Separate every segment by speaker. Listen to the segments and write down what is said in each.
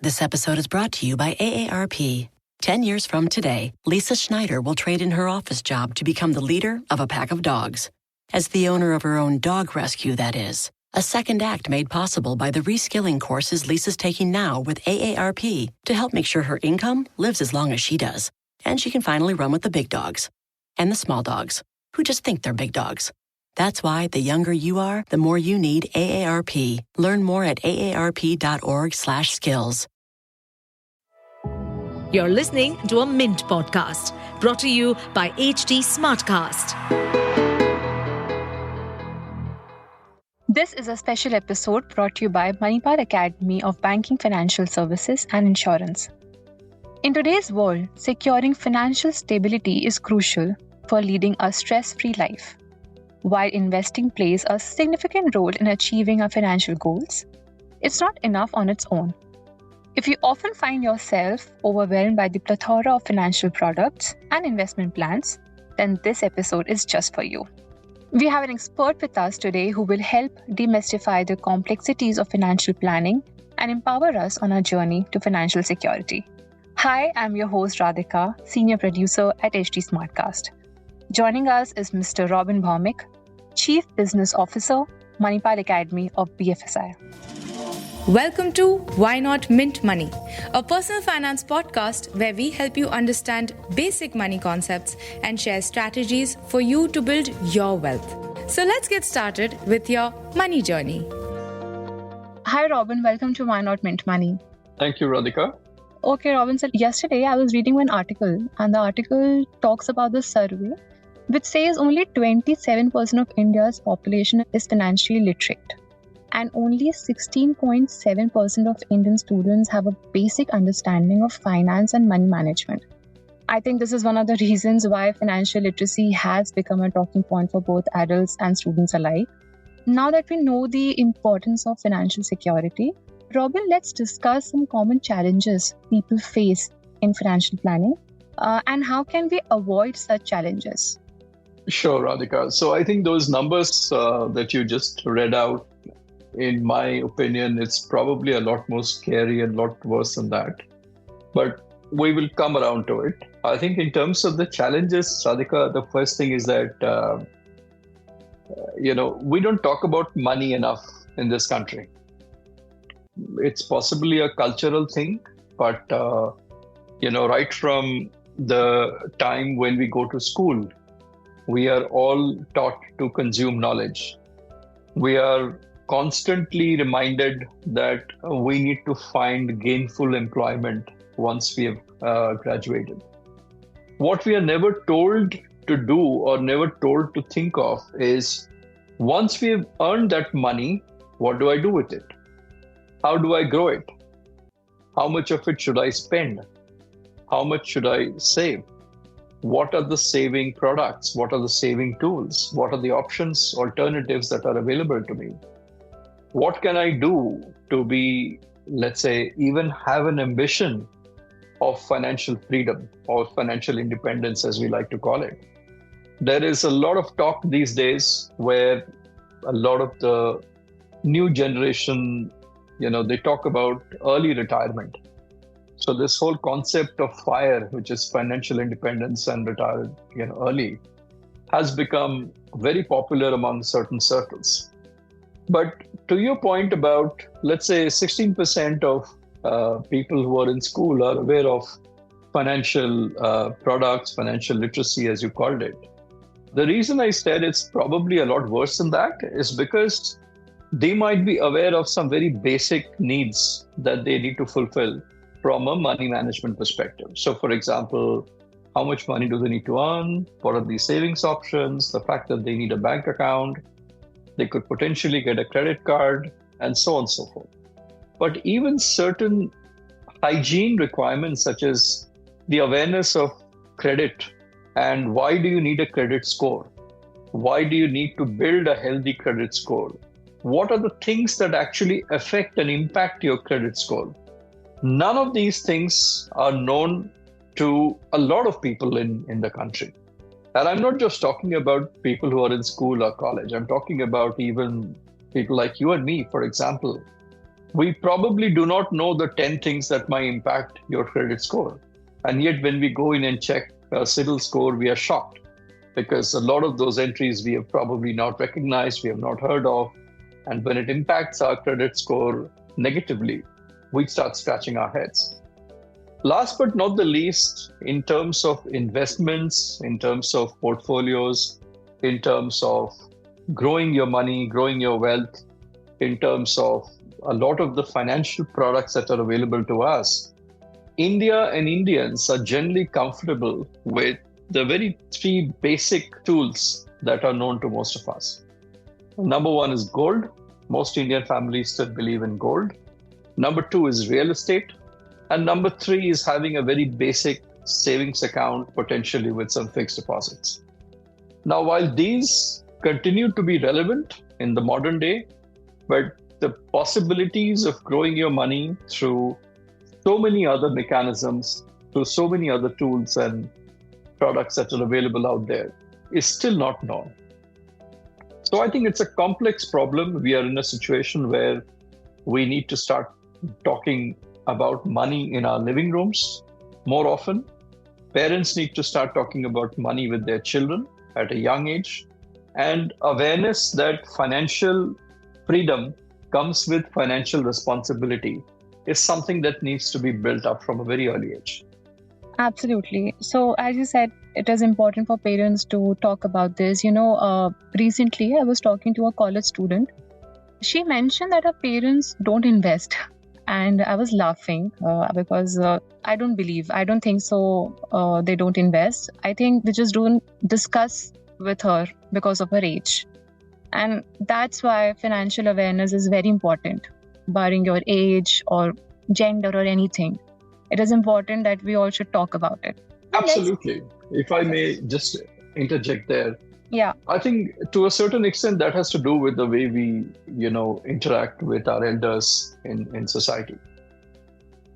Speaker 1: This episode is brought to you by AARP. 10 years from today, Lisa Schneider will trade in her office job to become the leader of a pack of dogs. As the owner of her own dog rescue, that is. A second act made possible by the reskilling courses Lisa's taking now with AARP to help make sure her income lives as long as she does. And she can finally run with the big dogs. And the small dogs, who just think they're big dogs. That's why the younger you are, the more you need AARP. Learn more at aarp.org/skills.
Speaker 2: You're listening to a Mint podcast brought to you by HT Smartcast.
Speaker 3: This is a special episode brought to you by Manipal Academy of Banking, Financial Services and Insurance. In today's world, securing financial stability is crucial for leading a stress-free life. While investing plays a significant role in achieving our financial goals, it's not enough on its own. If you often find yourself overwhelmed by the plethora of financial products and investment plans, then this episode is just for you. We have an expert with us today who will help demystify the complexities of financial planning and empower us on our journey to financial security. Hi, I'm your host Radhika, Senior Producer at HT Smartcast. Joining us is Mr. Robin Bhowmik, Chief Business Officer, Manipal Academy of BFSI.
Speaker 4: Welcome to Why Not Mint Money, a personal finance podcast where we help you understand basic money concepts and share strategies for you to build your wealth. So let's get started with your money journey.
Speaker 3: Hi Robin, welcome to Why Not Mint Money.
Speaker 5: Thank you, Radhika.
Speaker 3: Okay, Robin, so yesterday I was reading one article and the article talks about the survey which says only 27% of India's population is financially literate. And only 16.7% of Indian students have a basic understanding of finance and money management. I think this is one of the reasons why financial literacy has become a talking point for both adults and students alike. Now that we know the importance of financial security, Robin, let's discuss some common challenges people face in financial planning and how can we avoid such challenges?
Speaker 5: Sure, Radhika. So I think those numbers that you just read out, in my opinion, it's probably a lot more scary and a lot worse than that. But we will come around to it. I think in terms of the challenges, Radhika, the first thing is that, we don't talk about money enough in this country. It's possibly a cultural thing, but, right from the time when we go to school, we are all taught to consume knowledge. We are constantly reminded that we need to find gainful employment once we have graduated. What we are never told to do or never told to think of is, once we have earned that money, what do I do with it? How do I grow it? How much of it should I spend? How much should I save? What are the saving products? What are the saving tools? What are the options, alternatives that are available to me? What can I do to be, let's say, even have an ambition of financial freedom or financial independence, as we like to call it? There is a lot of talk these days where a lot of the new generation, they talk about early retirement. So this whole concept of FIRE, which is financial independence and retire, early, has become very popular among certain circles. But to your point about, let's say, 16% of people who are in school are aware of financial products, financial literacy, as you called it. The reason I said it's probably a lot worse than that is because they might be aware of some very basic needs that they need to fulfill from a money management perspective. So, for example, how much money do they need to earn? What are the savings options? The fact that they need a bank account, they could potentially get a credit card, and so on and so forth. But even certain hygiene requirements, such as the awareness of credit and why do you need a credit score? Why do you need to build a healthy credit score? What are the things that actually affect and impact your credit score? None of these things are known to a lot of people in the country. And I'm not just talking about people who are in school or college. I'm talking about even people like you and me, for example. we probably do not know the 10 things that might impact your credit score. And yet when we go in and check a CIBIL score, we are shocked because a lot of those entries we have probably not recognized, we have not heard of. And when it impacts our credit score negatively, we start scratching our heads. Last but not the least, in terms of investments, in terms of portfolios, in terms of growing your money, growing your wealth, in terms of a lot of the financial products that are available to us, India and Indians are generally comfortable with the very three basic tools that are known to most of us. Number one is gold. Most Indian families still believe in gold. Number two is real estate. And number three is having a very basic savings account, potentially with some fixed deposits. Now, while these continue to be relevant in the modern day, but the possibilities of growing your money through so many other mechanisms, through so many other tools and products that are available out there is still not known. So I think it's a complex problem. We are in a situation where we need to start talking about money in our living rooms more often. Parents need to start talking about money with their children at a young age. And awareness that financial freedom comes with financial responsibility is something that needs to be built up from a very early age.
Speaker 3: Absolutely. So as you said, it is important for parents to talk about this. Recently I was talking to a college student. She mentioned that her parents don't invest. And I was laughing because I don't think so. They don't invest. I think they just don't discuss with her because of her age. And that's why financial awareness is very important, barring your age or gender or anything. It is important that we all should talk about it.
Speaker 5: Absolutely. If I may just interject there.
Speaker 3: Yeah.
Speaker 5: I think to a certain extent that has to do with the way we, interact with our elders in society.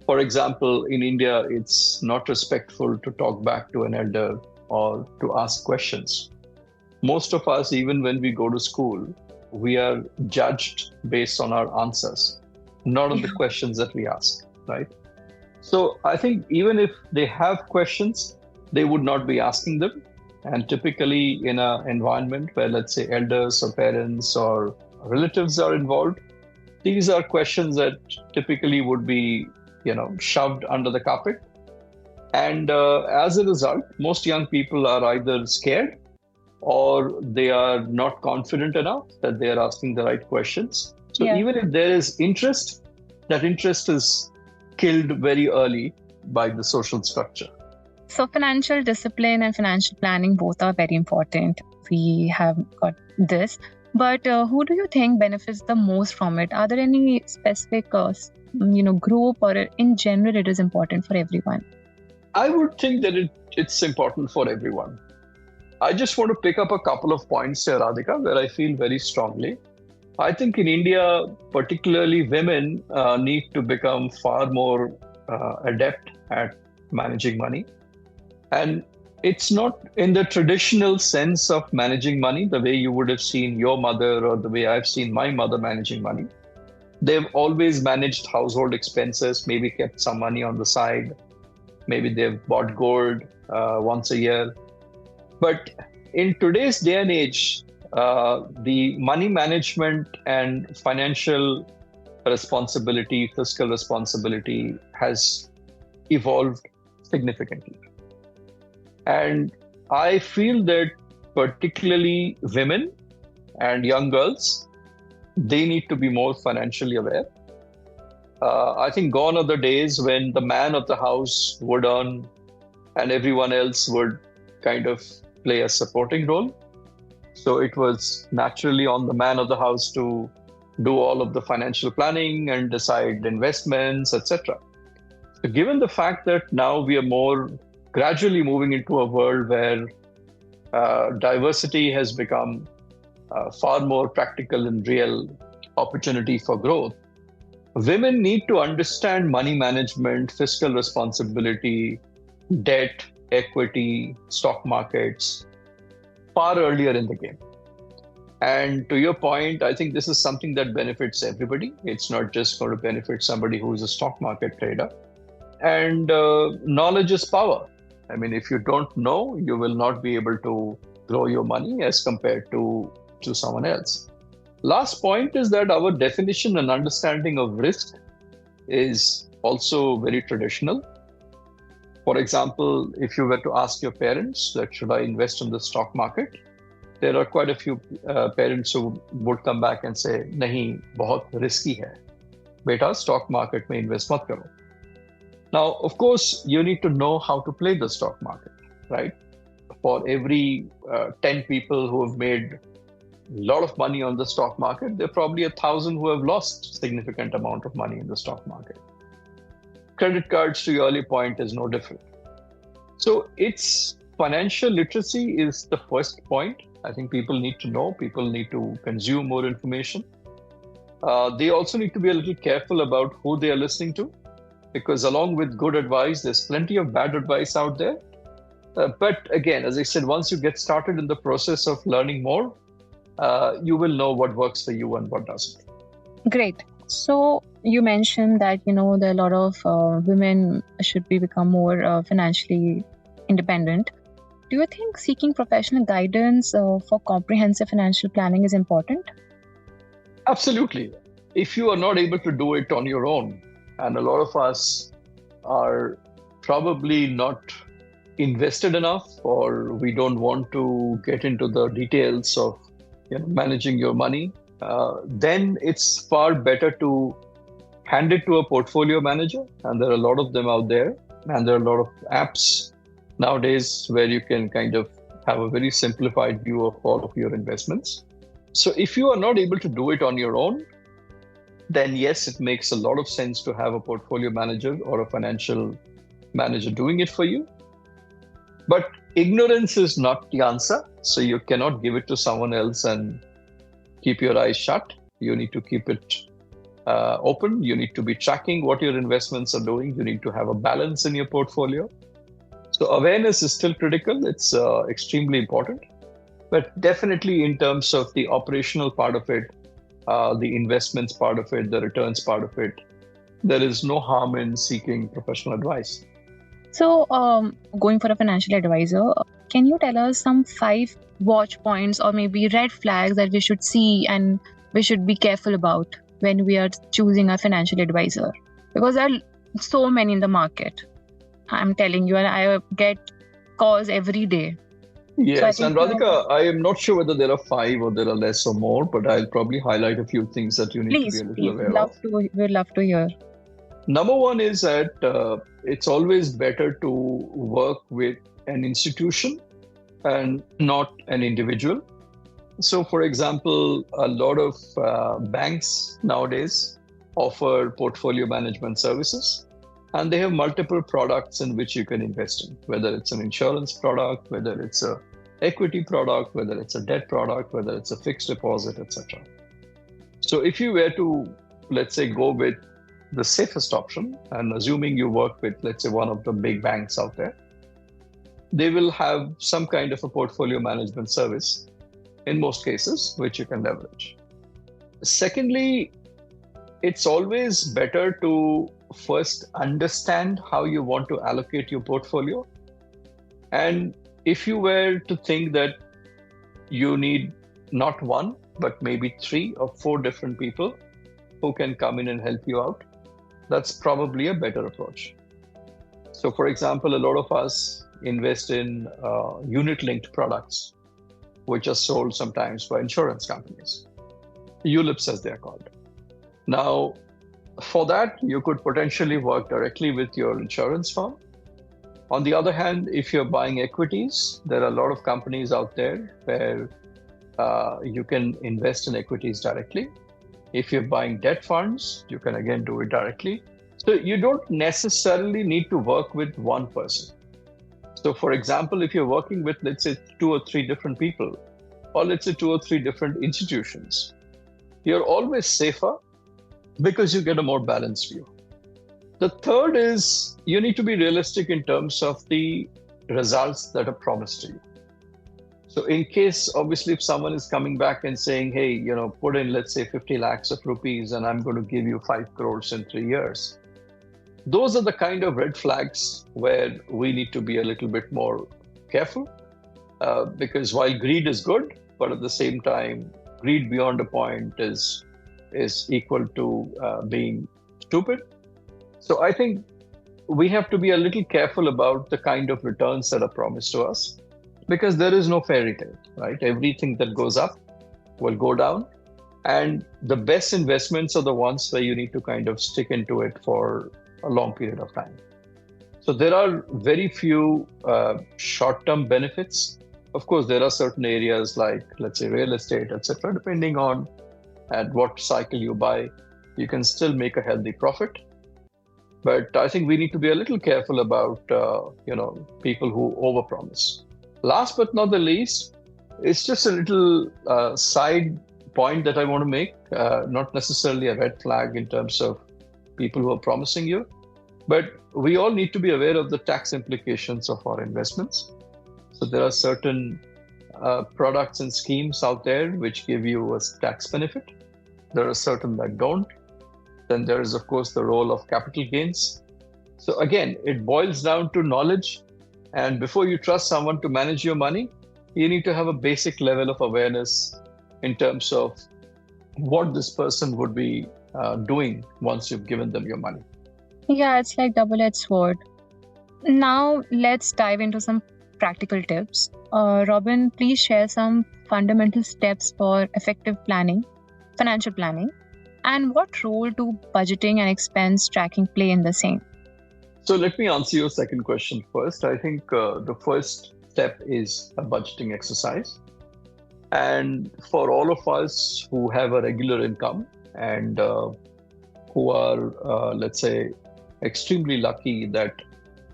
Speaker 5: For example, in India, it's not respectful to talk back to an elder or to ask questions. Most of us, even when we go to school, we are judged based on our answers, not on the questions that we ask, right? So I think even if they have questions, they would not be asking them. And typically in an environment where, let's say, elders or parents or relatives are involved, these are questions that typically would be, shoved under the carpet. And as a result, most young people are either scared or they are not confident enough that they are asking the right questions. So even if there is interest, that interest is killed very early by the social structure.
Speaker 3: So financial discipline and financial planning both are very important. We have got this. But who do you think benefits the most from it? Are there any specific group, or in general it is important for everyone?
Speaker 5: I would think that it's important for everyone. I just want to pick up a couple of points here, Radhika, where I feel very strongly. I think in India, particularly women need to become far more adept at managing money. And it's not in the traditional sense of managing money, the way you would have seen your mother or the way I've seen my mother managing money. They've always managed household expenses, maybe kept some money on the side. Maybe they've bought gold once a year. But in today's day and age, the money management and financial responsibility, fiscal responsibility has evolved significantly. And I feel that particularly women and young girls, they need to be more financially aware. I think gone are the days when the man of the house would earn and everyone else would kind of play a supporting role. So it was naturally on the man of the house to do all of the financial planning and decide investments, etc. So given the fact that now we are more gradually moving into a world where diversity has become far more practical and real opportunity for growth, women need to understand money management, fiscal responsibility, debt, equity, stock markets far earlier in the game. And to your point, I think this is something that benefits everybody. It's not just going to benefit somebody who is a stock market trader. And knowledge is power. I mean, if you don't know, you will not be able to grow your money as compared to someone else. Last point is that our definition and understanding of risk is also very traditional. For example, if you were to ask your parents that should I invest in the stock market, there are quite a few parents who would come back and say, "Nahi, bahut risky hai. Beta, stock market mein invest mat karo." Now, of course, you need to know how to play the stock market, right? For every 10 people who have made a lot of money on the stock market, there are probably 1,000 who have lost significant amount of money in the stock market. Credit cards, to your earlier point, is no different. So it's financial literacy is the first point. I think people need to know, people need to consume more information. They also need to be a little careful about who they are listening to, because along with good advice, there's plenty of bad advice out there. But again, as I said, once you get started in the process of learning more, you will know what works for you and what doesn't.
Speaker 3: Great. So you mentioned that, there are a lot of women should become more financially independent. Do you think seeking professional guidance for comprehensive financial planning is important?
Speaker 5: Absolutely. If you are not able to do it on your own, and a lot of us are probably not invested enough, or we don't want to get into the details of managing your money, then it's far better to hand it to a portfolio manager. And there are a lot of them out there. And there are a lot of apps nowadays where you can kind of have a very simplified view of all of your investments. So if you are not able to do it on your own, then yes, it makes a lot of sense to have a portfolio manager or a financial manager doing it for you. But ignorance is not the answer. So you cannot give it to someone else and keep your eyes shut. You need to keep it open. You need to be tracking what your investments are doing. You need to have a balance in your portfolio. So awareness is still critical. It's extremely important. But definitely in terms of the operational part of it, the investments part of it, the returns part of it, there is no harm in seeking professional advice.
Speaker 3: So going for a financial advisor, can you tell us some 5 watch points or maybe red flags that we should see and we should be careful about when we are choosing a financial advisor? Because there are so many in the market. I'm telling you, and I get calls every day.
Speaker 5: Yes, and Radhika, I am not sure whether there are 5 or there are less or more, but I'll probably highlight a few things that you need to be a little aware of.
Speaker 3: We'd love to hear.
Speaker 5: Number one is that it's always better to work with an institution and not an individual. So, for example, a lot of banks nowadays offer portfolio management services, and they have multiple products in which you can invest in, whether it's an insurance product, whether it's a equity product, whether it's a debt product, whether it's a fixed deposit, etc. So if you were to, let's say, go with the safest option, and assuming you work with, let's say, one of the big banks out there, they will have some kind of a portfolio management service in most cases, which you can leverage. Secondly, it's always better to first understand how you want to allocate your portfolio. And if you were to think that you need not 1, but maybe 3 or 4 different people who can come in and help you out, that's probably a better approach. So, for example, a lot of us invest in unit-linked products, which are sold sometimes by insurance companies, ULIPs as they're called. Now, for that, you could potentially work directly with your insurance firm. On the other hand, if you're buying equities, there are a lot of companies out there where you can invest in equities directly. If you're buying debt funds, you can again do it directly. So you don't necessarily need to work with one person. So for example, if you're working with, let's say, 2 or 3 different people, or let's say 2 or 3 different institutions, you're always safer because you get a more balanced view. The third is you need to be realistic in terms of the results that are promised to you. So in case, obviously, if someone is coming back and saying, hey, put in, let's say 50 lakhs of rupees and I'm going to give you 5 crores in 3 years. Those are the kind of red flags where we need to be a little bit more careful because while greed is good, but at the same time, greed beyond a point is equal to being stupid. So I think we have to be a little careful about the kind of returns that are promised to us because there is no fairy tale, right? Everything that goes up will go down. And the best investments are the ones where you need to kind of stick into it for a long period of time. So there are very few short-term benefits. Of course, there are certain areas like, let's say, real estate, etc. Depending on at what cycle you buy, you can still make a healthy profit. But I think we need to be a little careful about, people who overpromise. Last but not the least, it's just a little side point that I want to make, not necessarily a red flag in terms of people who are promising you, but we all need to be aware of the tax implications of our investments. So there are certain products and schemes out there which give you a tax benefit. There are certain that don't. Then there is, of course, the role of capital gains. So again, it boils down to knowledge. And before you trust someone to manage your money, you need to have a basic level of awareness in terms of what this person would be doing once you've given them your money.
Speaker 3: Yeah, it's like double-edged sword. Now, let's dive into some practical tips. Robin, please share some fundamental steps for effective planning, financial planning, and what role do budgeting and expense tracking play in the same?
Speaker 5: So let me answer your second question first. I think the first step is a budgeting exercise. And for all of us who have a regular income and who are, let's say, extremely lucky that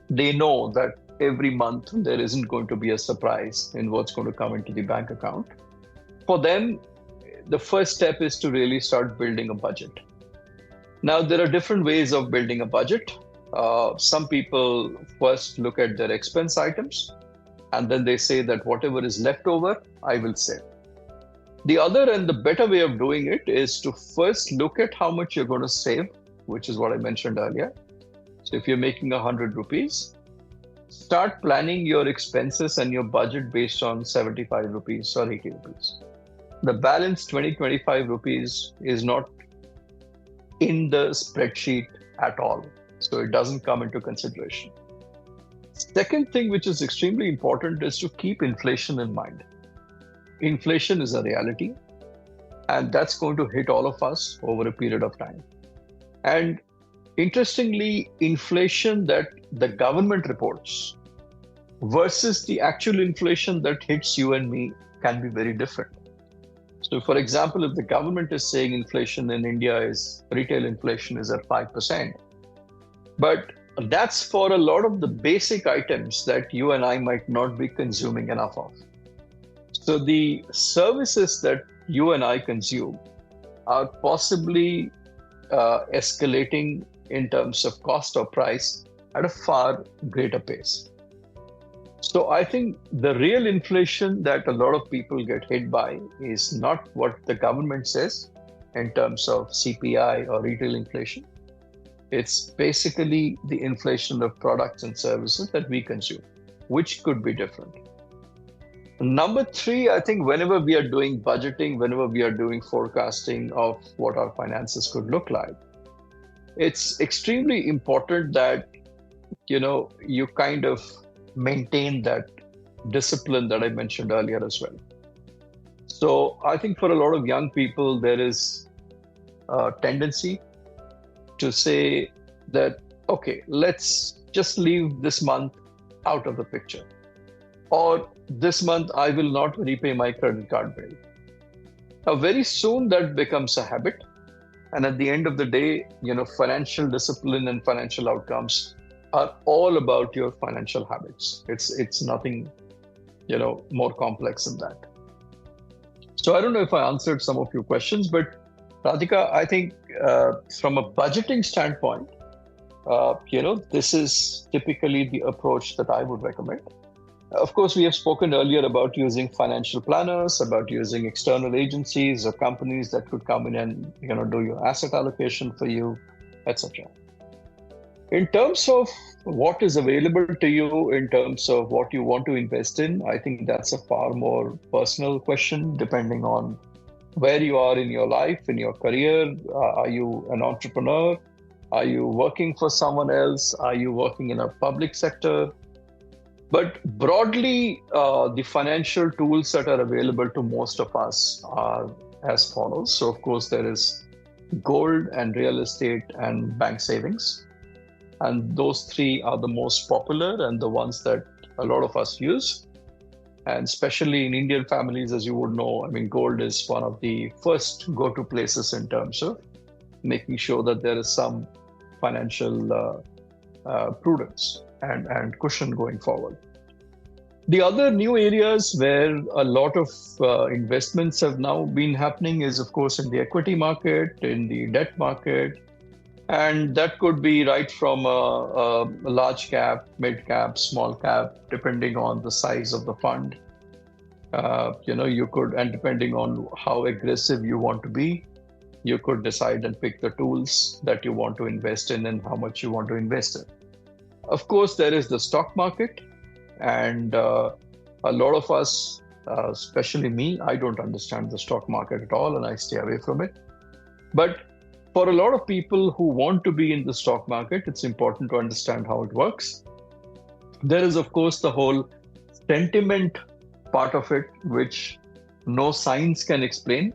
Speaker 5: they know that every month there isn't going to be a surprise in what's going to come into the bank account. For them, the first step is to really start building a budget. Now, there are different ways of building a budget. Some people first look at their expense items and then they say that whatever is left over, I will save. The other and the better way of doing it is to first look at how much you're going to save, which is what I mentioned earlier. So if you're making 100 rupees, start planning your expenses and your budget based on 75 rupees or 80 rupees. The balance 20-25 rupees is not in the spreadsheet at all. So it doesn't come into consideration. Second thing, which is extremely important, is to keep inflation in mind. Inflation is a reality, and that's going to hit all of us over a period of time. And interestingly, inflation that the government reports versus the actual inflation that hits you and me can be very different. So for example, if the government is saying inflation in India is, retail inflation is at 5%, but that's for a lot of the basic items that you and I might not be consuming enough of. So the services that you and I consume are possibly escalating in terms of cost or price at a far greater pace. So I think the real inflation that a lot of people get hit by is not what the government says in terms of CPI or retail inflation. It's basically the inflation of products and services that we consume, which could be different. Number three, I think whenever we are doing budgeting, whenever we are doing forecasting of what our finances could look like, it's extremely important that, you kind of maintain that discipline that I mentioned earlier as well. So I think for a lot of young people, there is a tendency to say that, okay, let's just leave this month out of the picture. Or this month, I will not repay my credit card bill. Now, very soon that becomes a habit. And at the end of the day, financial discipline and financial outcomes are all about your financial habits. It's nothing, more complex than that. So I don't know if I answered some of your questions, but Radhika, I think from a budgeting standpoint, this is typically the approach that I would recommend. Of course, we have spoken earlier about using financial planners, about using external agencies or companies that could come in and do your asset allocation for you, etc. In terms of what is available to you, in terms of what you want to invest in, I think that's a far more personal question, depending on where you are in your life, in your career. Are you an entrepreneur? Are you working for someone else? Are you working in a public sector? But broadly, the financial tools that are available to most of us are as follows. So, of course, there is gold and real estate and bank savings. And those three are the most popular and the ones that a lot of us use. And especially in Indian families, as you would know, gold is one of the first go-to places in terms of making sure that there is some financial prudence and cushion going forward. The other new areas where a lot of investments have now been happening is, of course, in the equity market, in the debt market. And that could be right from a large cap, mid cap, small cap, depending on the size of the fund. You could, and depending on how aggressive you want to be, you could decide and pick the tools that you want to invest in and how much you want to invest in. Of course, there is the stock market. And a lot of us, especially me, I don't understand the stock market at all and I stay away from it. But for a lot of people who want to be in the stock market, it's important to understand how it works. There is, of course, the whole sentiment part of it, which no science can explain.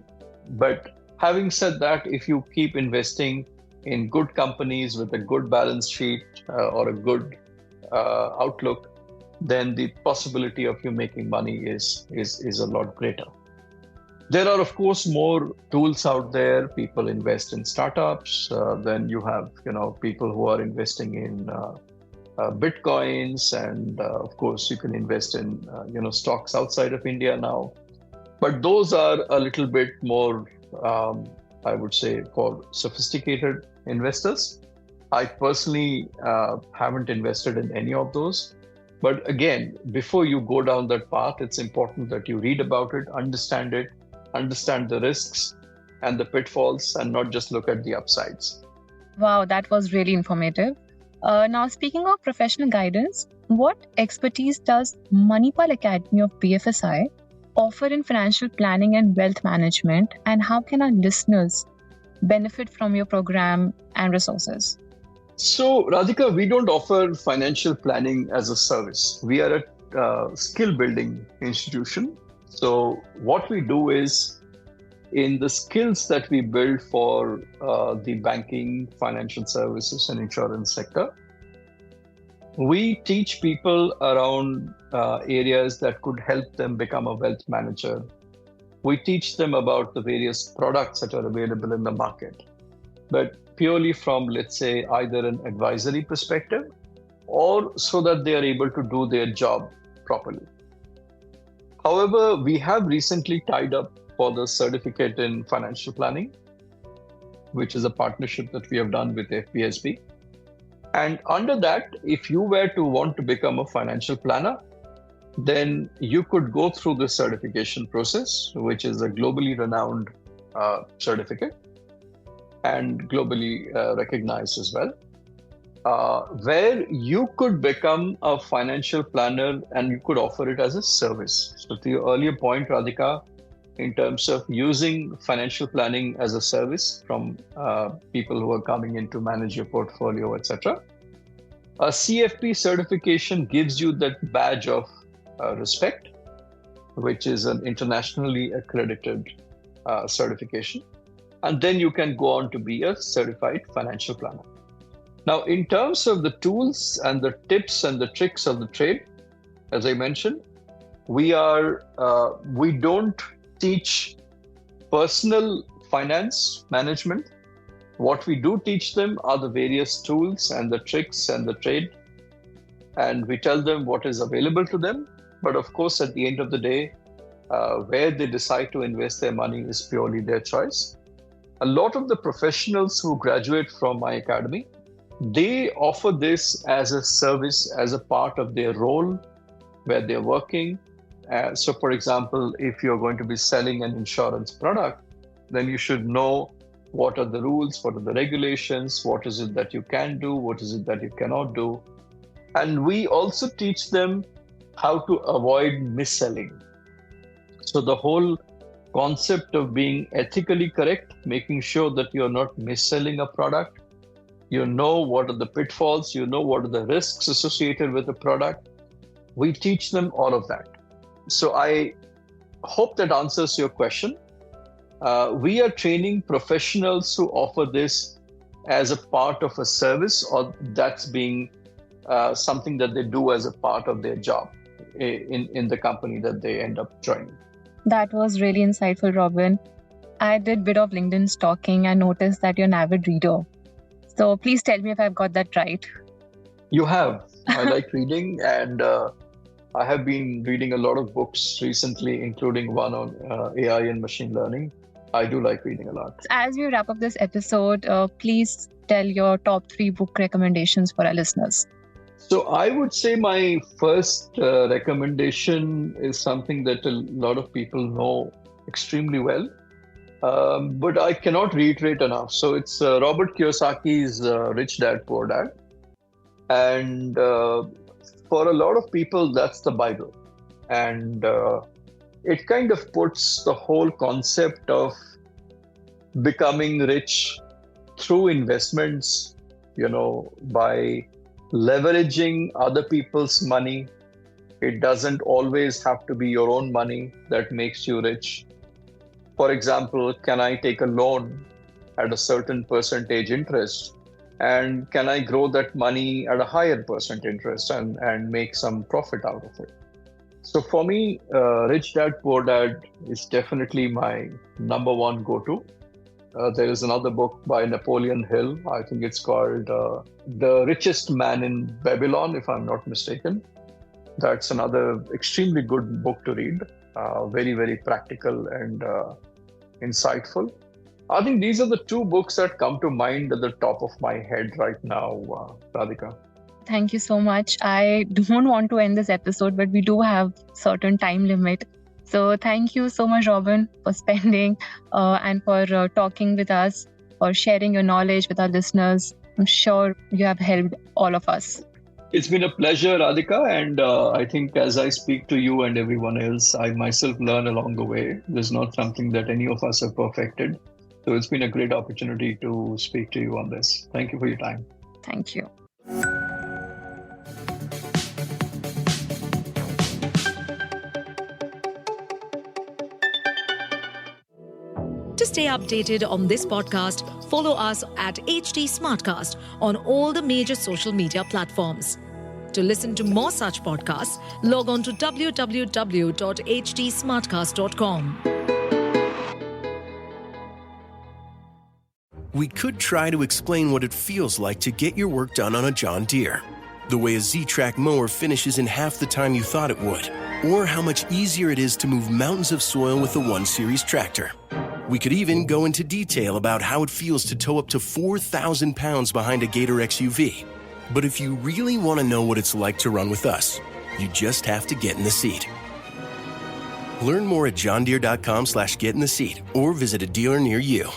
Speaker 5: But having said that, if you keep investing in good companies with a good balance sheet or a good outlook, then the possibility of you making money is a lot greater. There are, of course, more tools out there. People invest in startups. Then you have, people who are investing in Bitcoins. And of course, you can invest in, stocks outside of India now. But those are a little bit more, I would say, for sophisticated investors. I personally haven't invested in any of those. But again, before you go down that path, it's important that you read about it, understand the risks and the pitfalls, and not just look at the upsides.
Speaker 3: Wow, that was really informative. Now, speaking of professional guidance, what expertise does Manipal Academy of BFSI offer in financial planning and wealth management, and how can our listeners benefit from your program and resources?
Speaker 5: So, Radhika, we don't offer financial planning as a service. We are a skill building institution. So what we do is, in the skills that we build for the banking, financial services, and insurance sector, we teach people around areas that could help them become a wealth manager. We teach them about the various products that are available in the market, but purely from, let's say, either an advisory perspective or so that they are able to do their job properly. However, we have recently tied up for the certificate in financial planning, which is a partnership that we have done with FBSB. And under that, if you were to want to become a financial planner, then you could go through the certification process, which is a globally renowned certificate and globally recognized as well, where you could become a financial planner and you could offer it as a service. So to your earlier point, Radhika, in terms of using financial planning as a service from people who are coming in to manage your portfolio, etc., a CFP certification gives you that badge of respect, which is an internationally accredited certification. And then you can go on to be a certified financial planner. Now, in terms of the tools and the tips and the tricks of the trade, as I mentioned, we don't teach personal finance management. What we do teach them are the various tools and the tricks and the trade. And we tell them what is available to them. But of course, at the end of the day, where they decide to invest their money is purely their choice. A lot of the professionals who graduate from my academy, they offer this as a service, as a part of their role where they're working. So for example, if you're going to be selling an insurance product, then you should know what are the rules, what are the regulations, what is it that you can do, what is it that you cannot do. And we also teach them how to avoid mis-selling. So the whole concept of being ethically correct, making sure that you're not mis-selling a product, you know what are the pitfalls, you know what are the risks associated with the product. We teach them all of that. So I hope that answers your question. We are training professionals who offer this as a part of a service, or that's being something that they do as a part of their job in the company that they end up joining.
Speaker 3: That was really insightful, Robin. I did a bit of LinkedIn stalking and noticed that you're an avid reader. So please tell me if I've got that right.
Speaker 5: You have. I like reading, and I have been reading a lot of books recently, including one on AI and machine learning. I do like reading a lot.
Speaker 3: As we wrap up this episode, please tell your top 3 book recommendations for our listeners.
Speaker 5: So I would say my first recommendation is something that a lot of people know extremely well, but I cannot reiterate enough. So it's Robert Kiyosaki's Rich Dad, Poor Dad. And for a lot of people, that's the Bible. And it kind of puts the whole concept of becoming rich through investments, by leveraging other people's money. It doesn't always have to be your own money that makes you rich. For example, can I take a loan at a certain percentage interest? And can I grow that money at a higher percent interest and make some profit out of it? So for me, Rich Dad, Poor Dad is definitely my number one go-to. There is another book by Napoleon Hill. I think it's called The Richest Man in Babylon, if I'm not mistaken. That's another extremely good book to read. Very, very practical and insightful. I think these are the 2 books that come to mind at the top of my head right now, Radhika.
Speaker 3: Thank you so much. I don't want to end this episode, but we do have certain time limit. So thank you so much, Robin, for spending and for talking with us, for sharing your knowledge with our listeners. I'm sure you have helped all of us.
Speaker 5: It's been a pleasure, Radhika. And I think as I speak to you and everyone else, I myself learn along the way. There's not something that any of us have perfected. So it's been a great opportunity to speak to you on this. Thank you for your time.
Speaker 3: Thank you.
Speaker 2: To stay updated on this podcast, follow us at HT Smartcast on all the major social media platforms. To listen to more such podcasts, log on to www.htsmartcast.com.
Speaker 6: We could try to explain what it feels like to get your work done on a John Deere. The way a Z-Track mower finishes in half the time you thought it would. Or how much easier it is to move mountains of soil with the 1 Series tractor. We could even go into detail about how it feels to tow up to 4,000 pounds behind a Gator XUV. But if you really want to know what it's like to run with us, you just have to get in the seat. Learn more at johndeere.com/get-in-the-seat or visit a dealer near you.